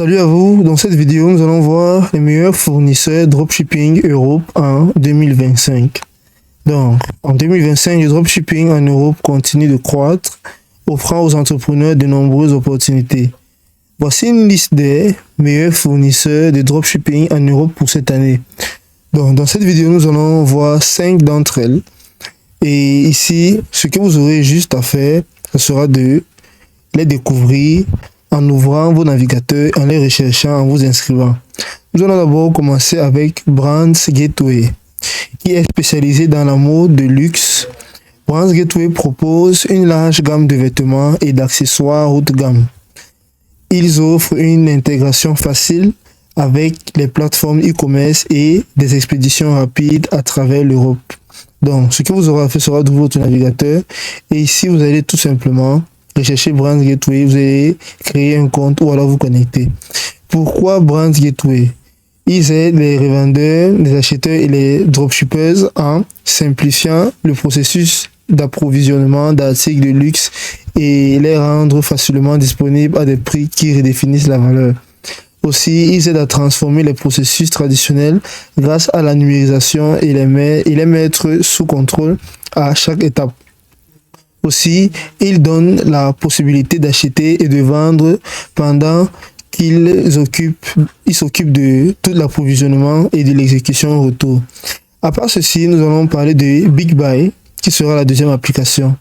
Salut à vous, dans cette vidéo nous allons voir les meilleurs fournisseurs dropshipping Europe en 2025. Donc en 2025, le dropshipping en Europe continue de croître, offrant aux entrepreneurs de nombreuses opportunités. Voici une liste des meilleurs fournisseurs de dropshipping en Europe pour cette année. Donc dans cette vidéo nous allons voir 5 d'entre elles. Et ici, ce que vous aurez juste à faire, ce sera de les découvrir en ouvrant vos navigateurs, en les recherchant, en vous inscrivant. Nous allons d'abord commencer avec Brands Gateway, qui est spécialisé dans la mode de luxe. Brands Gateway propose une large gamme de vêtements et d'accessoires haut de gamme. Ils offrent une intégration facile avec les plateformes e-commerce et des expéditions rapides à travers l'Europe. Donc, ce que vous aurez à faire sera d'ouvrir votre navigateur et ici, vous allez tout simplement rechercher Brands Gateway, vous allez créer un compte ou alors vous connecter. Pourquoi Brands Gateway? Ils aident les revendeurs, les acheteurs et les dropshippers en simplifiant le processus d'approvisionnement d'articles de luxe et les rendre facilement disponibles à des prix qui redéfinissent la valeur. Aussi, ils aident à transformer les processus traditionnels grâce à la numérisation et les mettre sous contrôle à chaque étape. Aussi, ils donnent la possibilité d'acheter et de vendre pendant qu'ils s'occupent de tout l'approvisionnement et de l'exécution au retour. À part ceci, nous allons parler de BigBuy, qui sera la deuxième application.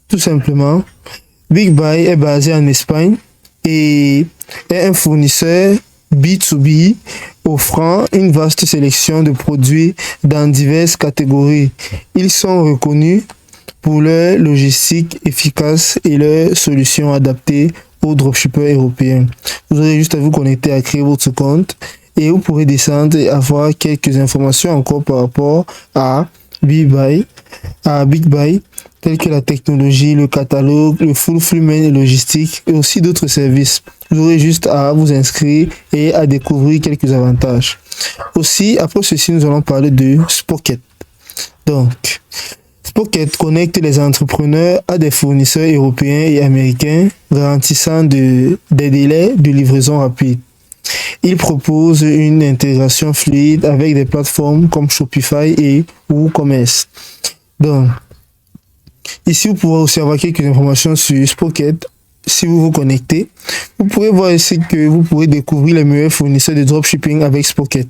Tout simplement, BigBuy est basé en Espagne et est un fournisseur B2B offrant une vaste sélection de produits dans diverses catégories. Ils sont reconnus pour leur logistique efficace et leurs solutions adaptées aux dropshippers européens. Vous aurez juste à vous connecter à créer votre compte et vous pourrez descendre et avoir quelques informations encore par rapport à BigBuy, tels que la technologie, le catalogue, le fulfillment logistique et aussi d'autres services. Vous aurez juste à vous inscrire et à découvrir quelques avantages. Aussi, après ceci, nous allons parler de Spocket. Donc, Spocket connecte les entrepreneurs à des fournisseurs européens et américains, garantissant des délais de livraison rapides. Il propose une intégration fluide avec des plateformes comme Shopify et WooCommerce. Donc, ici, vous pourrez aussi avoir quelques informations sur Spocket. Si vous vous connectez, vous pourrez voir ici que vous pourrez découvrir les meilleurs fournisseurs de dropshipping avec Spocket.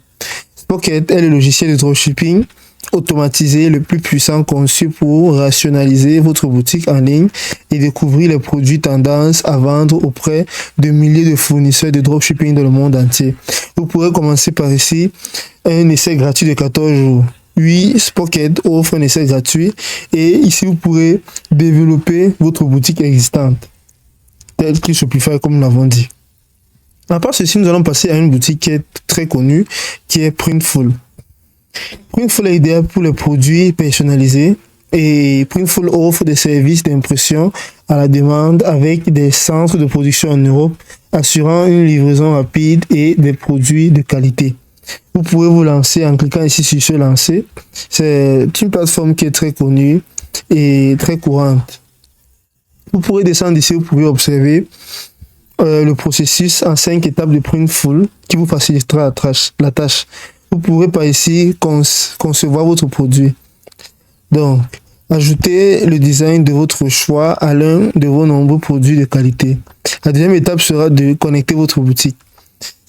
Spocket est le logiciel de dropshipping automatisé le plus puissant conçu pour rationaliser votre boutique en ligne et découvrir les produits tendances à vendre auprès de milliers de fournisseurs de dropshipping dans le monde entier. Vous pourrez commencer par ici un essai gratuit de 14 jours. Oui, Spocket offre un essai gratuit et ici vous pourrez développer votre boutique existante, telle que Shopify comme nous l'avons dit. À part ceci, nous allons passer à une boutique qui est très connue, qui est Printful. Printful est idéal pour les produits personnalisés et Printful offre des services d'impression à la demande avec des centres de production en Europe, assurant une livraison rapide et des produits de qualité. Vous pouvez vous lancer en cliquant ici sur se lancer. C'est une plateforme qui est très connue et très courante. Vous pourrez descendre ici, vous pouvez observer le processus en 5 étapes de Printful qui vous facilitera la tâche. Vous pourrez par ici concevoir votre produit. Donc, ajoutez le design de votre choix à l'un de vos nombreux produits de qualité. La deuxième étape sera de connecter votre boutique.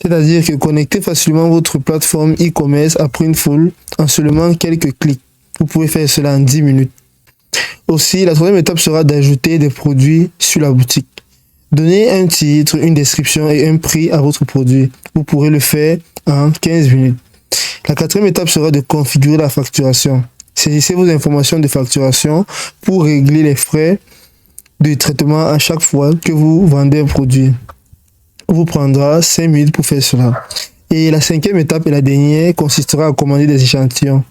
C'est-à-dire que connectez facilement votre plateforme e-commerce à Printful en seulement quelques clics. Vous pouvez faire cela en 10 minutes. Aussi, la troisième étape sera d'ajouter des produits sur la boutique. Donnez un titre, une description et un prix à votre produit. Vous pourrez le faire en 15 minutes. La quatrième étape sera de configurer la facturation. Saisissez vos informations de facturation pour régler les frais de traitement à chaque fois que vous vendez un produit. Il vous prendra 5 minutes pour faire cela. Et la cinquième étape et la dernière consistera à commander des échantillons.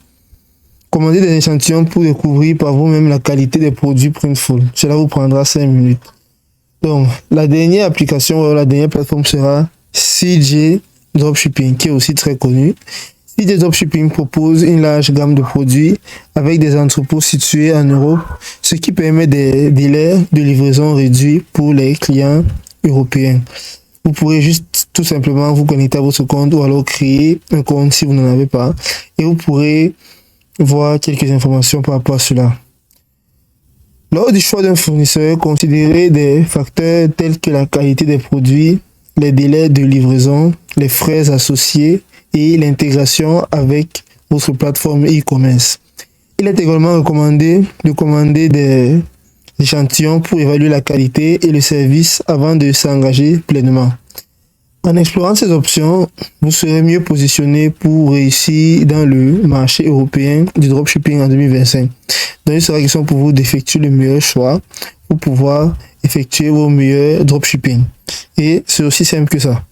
Commandez des échantillons pour découvrir par vous-même la qualité des produits Printful. Cela vous prendra 5 minutes. Donc, la dernière application, la dernière plateforme sera CJ Dropshipping, qui est aussi très connue. CJ Dropshipping propose une large gamme de produits avec des entrepôts situés en Europe, ce qui permet des délais de livraison réduits pour les clients européens. Vous vous pourrez juste tout simplement vous connecter à votre compte ou alors créer un compte si vous n'en avez pas. Et vous pourrez voir quelques informations par rapport à cela. Lors du choix d'un fournisseur, considérez des facteurs tels que la qualité des produits, les délais de livraison, les frais associés et l'intégration avec votre plateforme e-commerce. Il est également recommandé de commander des échantillons pour évaluer la qualité et le service avant de s'engager pleinement. En explorant ces options, vous serez mieux positionné pour réussir dans le marché européen du dropshipping en 2025. Donc, il sera question pour vous d'effectuer le meilleur choix pour pouvoir effectuer vos meilleurs dropshipping. Et c'est aussi simple que ça.